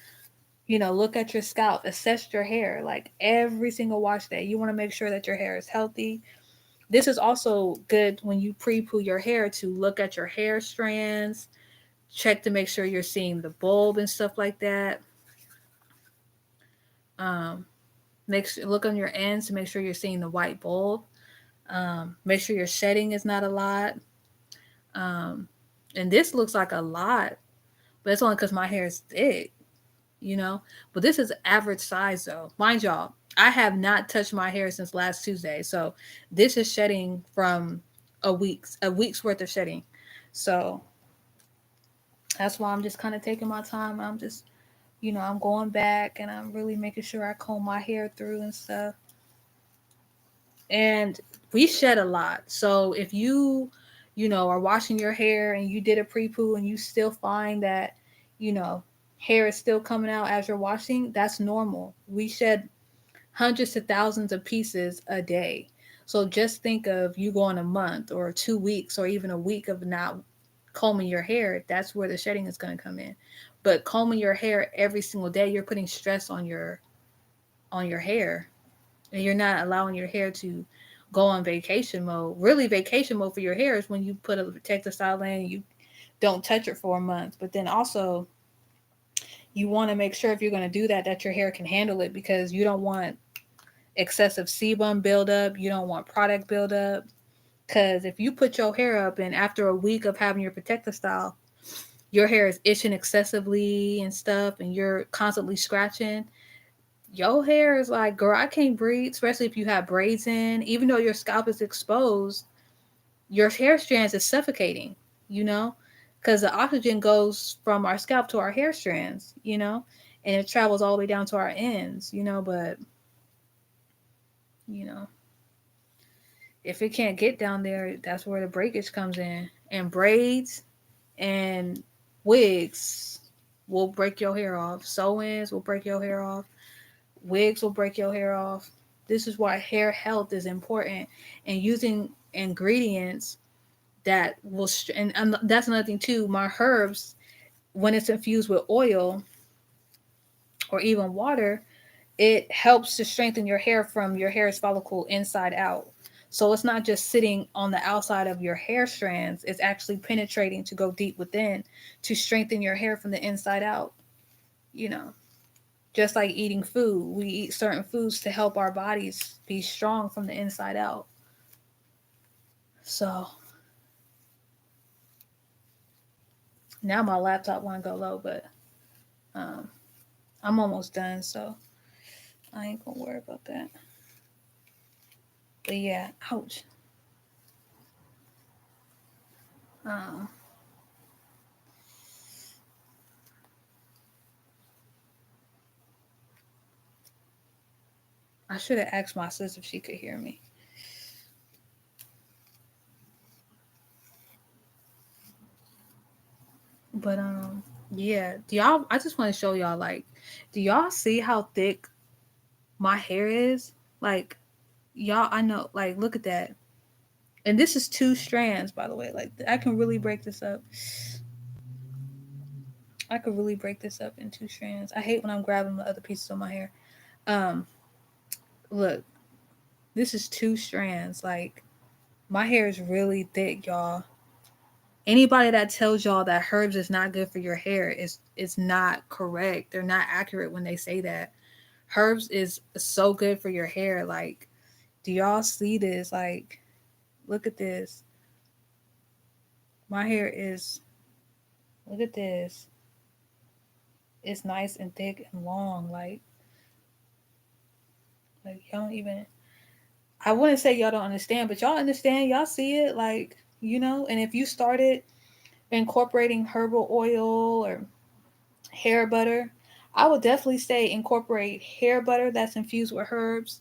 You know, look at your scalp, assess your hair like every single wash day. You want to make sure that your hair is healthy. This is also good when you pre-poo your hair to look at your hair strands, check to make sure you're seeing the bulb and stuff like that. Um, look on your ends to make sure you're seeing the white bulb. Make sure your shedding is not a lot. Um, and this looks like a lot, but it's only because my hair is thick, you know. But this is average size though, mind y'all. I have not touched my hair since last Tuesday, so this is shedding from a week's worth of shedding. So that's why I'm just kind of taking my time. I'm just, I'm going back and I'm really making sure I comb my hair through and stuff. And we shed a lot. So if are washing your hair and you did a pre-poo and you still find that, you know, hair is still coming out as you're washing, that's normal. We shed hundreds to thousands of pieces a day. So just think of you going a month or 2 weeks or even a week of not combing your hair. That's where the shedding is going to come in. But combing your hair every single day, you're putting stress on your hair, and you're not allowing your hair to go on vacation mode. Really, vacation mode for your hair is when you put a protective style in and you don't touch it for a month. But then also, you want to make sure if you're going to do that, that your hair can handle it because you don't want excessive sebum buildup. You don't want product buildup. Because if you put your hair up and after a week of having your protective style, your hair is itching excessively and stuff, and you're constantly scratching, your hair is like, girl, I can't breathe, especially if you have braids in. Even though your scalp is exposed, your hair strands is suffocating, you know, because the oxygen goes from our scalp to our hair strands, and it travels all the way down to our ends, but, you know, if it can't get down there, that's where the breakage comes in. And braids and wigs will break your hair off. Sew-ins will break your hair off. Wigs will break your hair off. This is why hair health is important, and using ingredients that will and that's another thing too. My herbs, when it's infused with oil or even water, it helps to strengthen your hair from your hair's follicle inside out. So it's not just sitting on the outside of your hair strands, it's actually penetrating to go deep within to strengthen your hair from the inside out, you know. Just like eating food, we eat certain foods to help our bodies be strong from the inside out. So now my laptop want to go low, but um, I'm almost done, so I ain't gonna worry about that. But yeah, ouch. Um, I should have asked my sister if she could hear me. But yeah. Do y'all? I just want to show y'all, like, do y'all see how thick my hair is? Like, y'all, I know, like, look at that. And this is two strands, by the way. Like, I can really break this up. I could really break this up in two strands. I hate when I'm grabbing the other pieces of my hair. Um, look, this is two strands. Like, my hair is really thick, y'all. Anybody that tells y'all that herbs is not good for your hair is not correct. They're not accurate when they say that. Herbs is so good for your hair. Like, do y'all see this? Like, look at this. My hair is, look at this. It's nice and thick and long. Like y'all don't even. I wouldn't say y'all don't understand, but y'all understand. Y'all see it, like, you know. And if you started incorporating herbal oil or hair butter, I would definitely say incorporate hair butter that's infused with herbs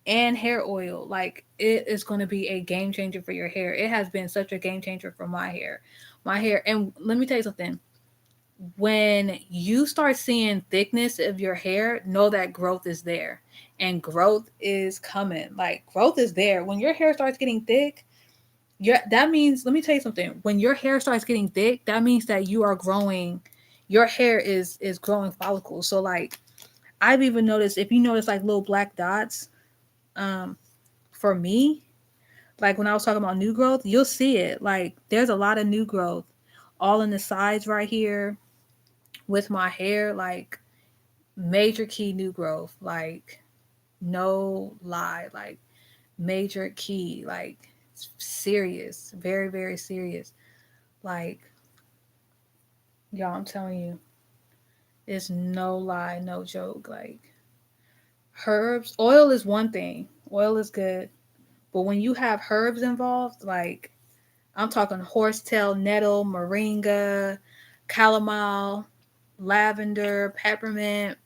and hair oil. Like, it is going to be a game changer for your hair. It has been such a game changer for my hair. My hair, and let me tell you something. When you start seeing thickness of your hair, know that growth is there. And growth is coming. Like, growth is there. When your hair starts getting thick, that means, let me tell you something. When your hair starts getting thick, that means that you are growing, your hair is growing follicles. So like, I've even noticed, if you notice like little black dots, um, for me, like when I was talking about new growth, you'll see it. Like, there's a lot of new growth all in the sides right here with my hair, like major key new growth, like no lie, like major key, like serious, very, very serious. Like, y'all, I'm telling you, it's no lie, no joke. Like, herbs, oil is one thing, oil is good, but when you have herbs involved, like, I'm talking horsetail nettle, moringa, chamomile, lavender, peppermint,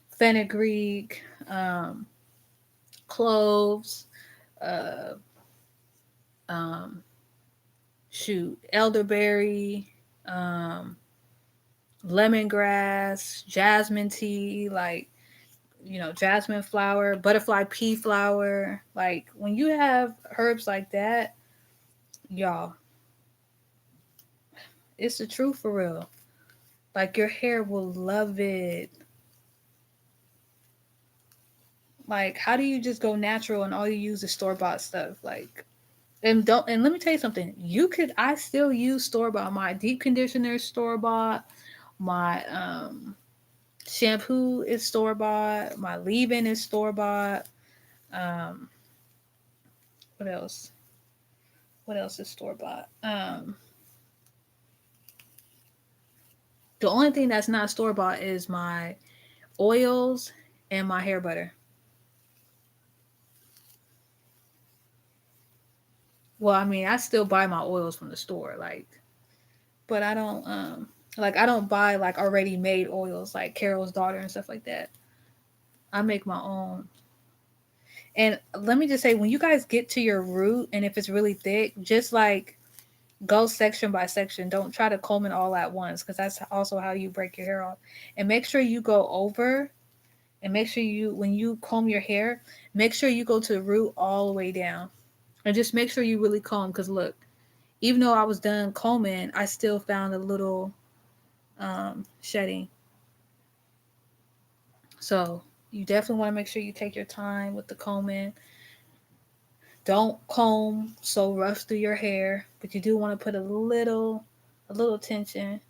fenugreek, um, cloves, uh, um, shoot, elderberry, um, lemongrass, jasmine tea, like, jasmine flower, butterfly pea flower. Like, when you have herbs like that, y'all, it's the truth for real. Like, your hair will love it. Like, how do you just go natural and all you use is store bought stuff? Like, and let me tell you something. I still use store bought. My deep conditioner is store bought. My shampoo is store bought. My leave-in is store bought. Um, what else? What else is store bought? The only thing that's not store bought is my oils and my hair butter. Well, I mean, I still buy my oils from the store, like, but I don't like, I don't buy like already made oils like Carol's Daughter and stuff like that. I make my own. And let me just say, when you guys get to your root, and if it's really thick, just like go section by section. Don't try to comb it all at once, because that's also how you break your hair off. And make sure you go over, and make sure you, when you comb your hair, make sure you go to the root all the way down. And just make sure you really comb, because look, even though I was done combing, I still found a little shedding. So you definitely want to make sure you take your time with the combing. Don't comb so rough through your hair, but you do want to put a little tension.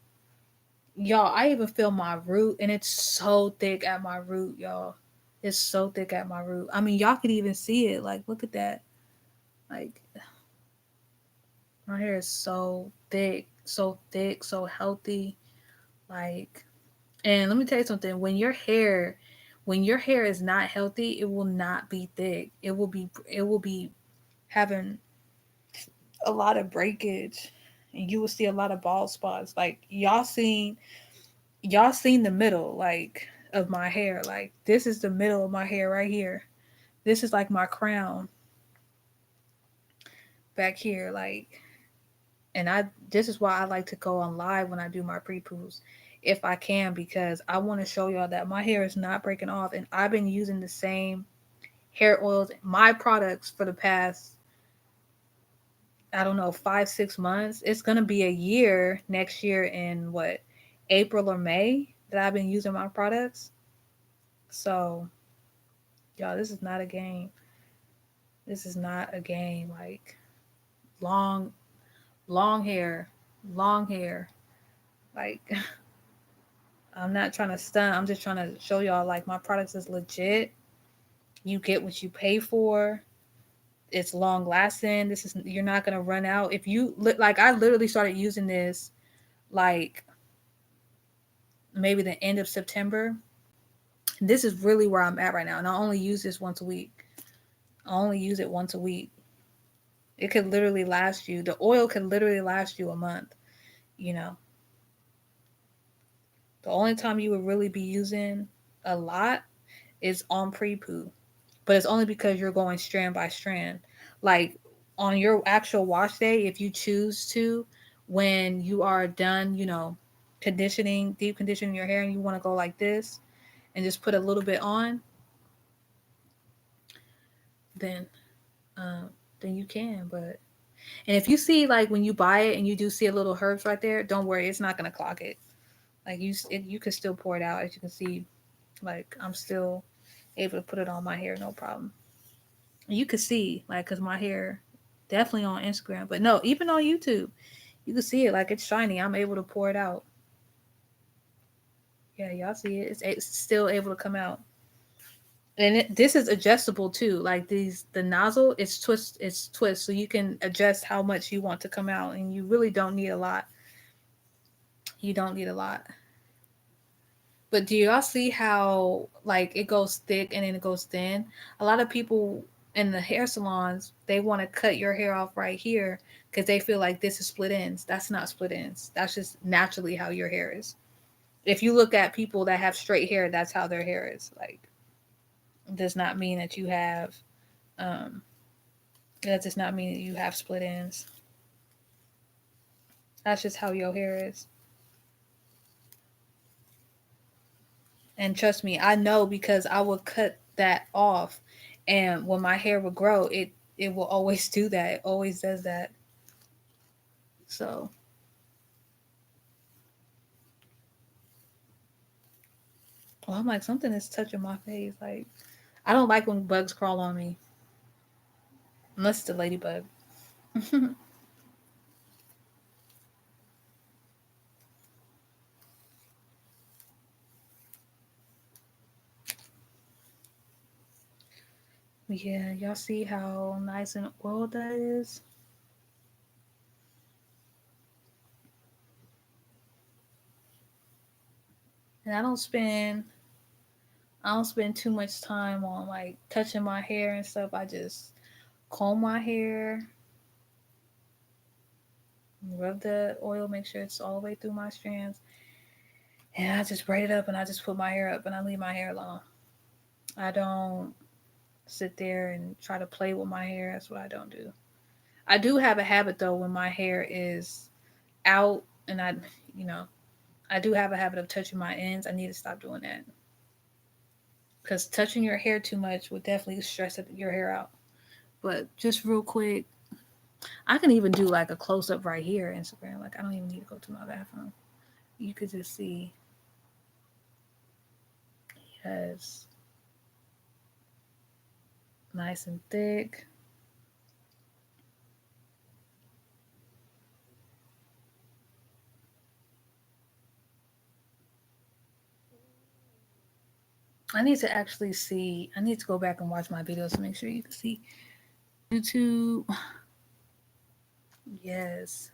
Y'all, I even feel my root, and it's so thick at my root, y'all. It's so thick at my root. I mean, y'all could even see it. Like, look at that. Like, my hair is so thick, so healthy. Like, and let me tell you something. When your hair is not healthy, it will not be thick. It will be having a lot of breakage, and you will see a lot of bald spots. Like, y'all seen the middle, like, of my hair. Like, this is the middle of my hair right here. This is like my crown back here. Like, and I this is why I like to go on live when I do my pre-poos if I can, because I want to show y'all that my hair is not breaking off, and I've been using the same hair oils, my products, for the past, I don't know, 5 6 months. It's gonna be a year next year in what, April or May, that I've been using my products. So y'all, this is not a game. This is not a game. Like, long long hair, long hair. Like, I'm not trying to stunt. I'm just trying to show y'all, like, my products is legit. You get what you pay for. It's long lasting. This is You're not gonna run out. If you like, I literally started using this like maybe the end of September. This is really where I'm at right now, and I only use this once a week. I only use it once a week. It could literally last you. The oil could literally last you a month. You know, the only time you would really be using a lot is on pre-poo, but it's only because you're going strand by strand. Like, on your actual wash day, if you choose to, when you are done, deep conditioning your hair, and you want to go like this and just put a little bit on, then um, then you can. But and if you see, like, when you buy it and you do see a little herbs right there, don't worry, it's not gonna clog it. Like, you can still pour it out. As you can see, like, I'm still able to put it on my hair, no problem. You could see, like, because my hair, definitely on Instagram, but no, even on YouTube, you can see it, like, it's shiny. I'm able to pour it out. Yeah, y'all see it. It's still able to come out. And this is adjustable too. Like, the nozzle, it's twist, so you can adjust how much you want to come out, and you really don't need a lot. You don't need a lot. But do y'all see how, like, it goes thick and then it goes thin? A lot of people in the hair salons, they want to cut your hair off right here because they feel like this is split ends. That's not split ends. That's just naturally how your hair is. If you look at people that have straight hair, that's how their hair is. Like, does not mean that you have um that does not mean that you have split ends. That's just how your hair is. And trust me, I know, because I would cut that off, and when my hair would grow, it will always do that. It always does that. So, well, I'm like, something is touching my face. Like, I don't like when bugs crawl on me, unless it's a ladybug. Yeah, y'all see how nice and oiled that is? And I don't spend too much time on, like, touching my hair and stuff. I just comb my hair, rub the oil, make sure it's all the way through my strands, and I just braid it up, and I just put my hair up, and I leave my hair alone. I don't sit there and try to play with my hair. That's what I don't do. I do have a habit though, when my hair is out, and you know, I do have a habit of touching my ends. I need to stop doing that, because touching your hair too much would definitely stress your hair out. But just real quick, I can even do like a close up right here, Instagram. Like, I don't even need to go to my bathroom. You could just see, yes, nice and thick. I need to actually see. I need to go back and watch my videos to make sure you can see. YouTube. Yes.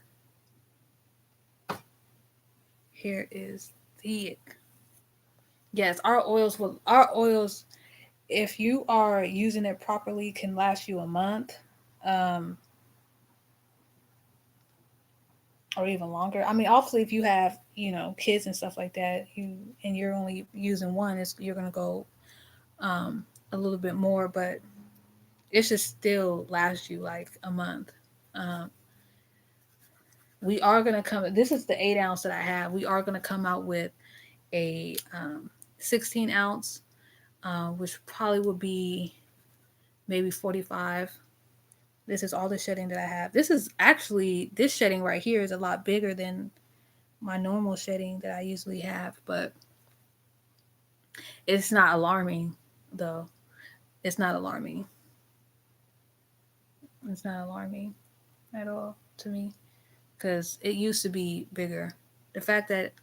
Here is the. Yes, our oils, if you are using it properly, can last you a month. Um, or even longer. I mean, obviously, if you have kids and stuff like that, you're only using one, you're gonna go a little bit more, but it should still last you like a month. Um, we are gonna come. This is the 8 ounce that I have. We are gonna come out with a 16 ounce, which probably would be maybe 45. This is all the shedding that I have. This shedding right here is a lot bigger than my normal shedding that I usually have, but it's not alarming though. It's not alarming. It's not alarming at all to me because it used to be bigger. The fact that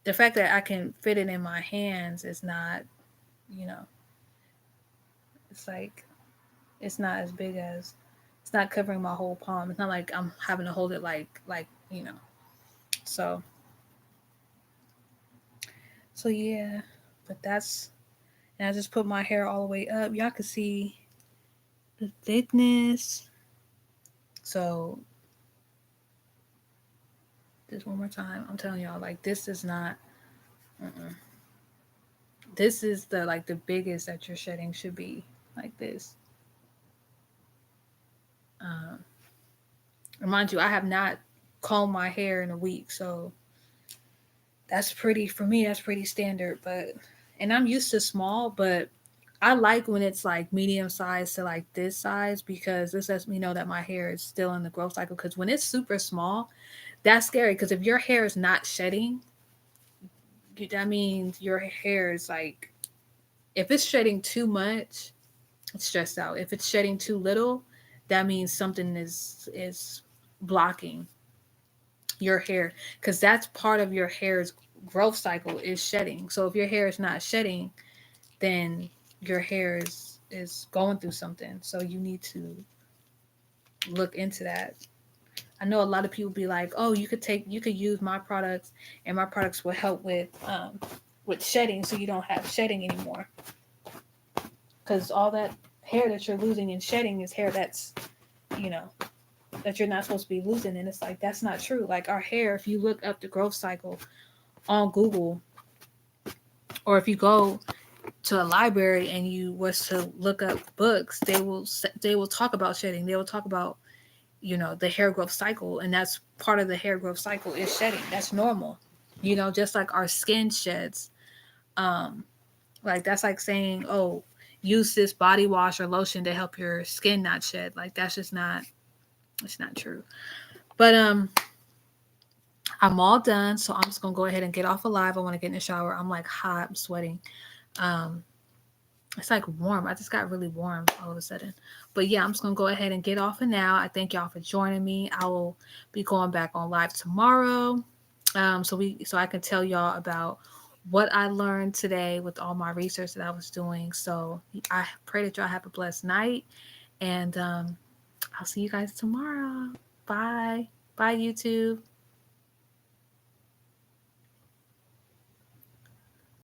I can fit it in my hands is not, you know, it's like it's not as big as it's not covering my whole palm. It's not like I'm having to hold it like. So yeah, but that's and I just put my hair all the way up. Y'all can see the thickness. So just one more time, I'm telling y'all, like this is not. Mm-mm. This is the biggest that your shedding should be like this. Um, Remind you, I have not combed my hair in a week, so that's pretty for me. That's pretty standard, but and I'm used to small, but I like when it's like medium size to like this size because this lets me know that my hair is still in the growth cycle. Because when it's super small, that's scary. Because if your hair is not shedding, that means your hair is like if it's shedding too much, it's stressed out. If it's shedding too little, that means something is blocking your hair because that's part of your hair's growth cycle is shedding. So if your hair is not shedding, then your hair is going through something. So you need to look into that. I know a lot of people be like, "Oh, you could use my products, and my products will help with shedding, so you don't have shedding anymore." Because all that hair that you're losing in shedding is hair that's you know that you're not supposed to be losing, and it's like that's not true. Like our hair, if you look up the growth cycle on Google, or if you go to a library and you was to look up books, they will talk about shedding. They will talk about the hair growth cycle, and that's part of the hair growth cycle is shedding. That's normal. Just like our skin sheds. Um, like that's like saying, oh, use this body wash or lotion to help your skin not shed. Like that's just not. It's not true. But I'm all done, so I'm just gonna go ahead and get off alive. I want to get in the shower. I'm like hot. I'm sweating. Um, it's like warm. I just got really warm all of a sudden. But yeah, I'm just gonna go ahead and get off for now. I thank y'all for joining me. I will be going back on live tomorrow. So I can tell y'all about what I learned today with all my research that I was doing. So I pray that y'all have a blessed night, and I'll see you guys tomorrow. Bye. Bye, YouTube.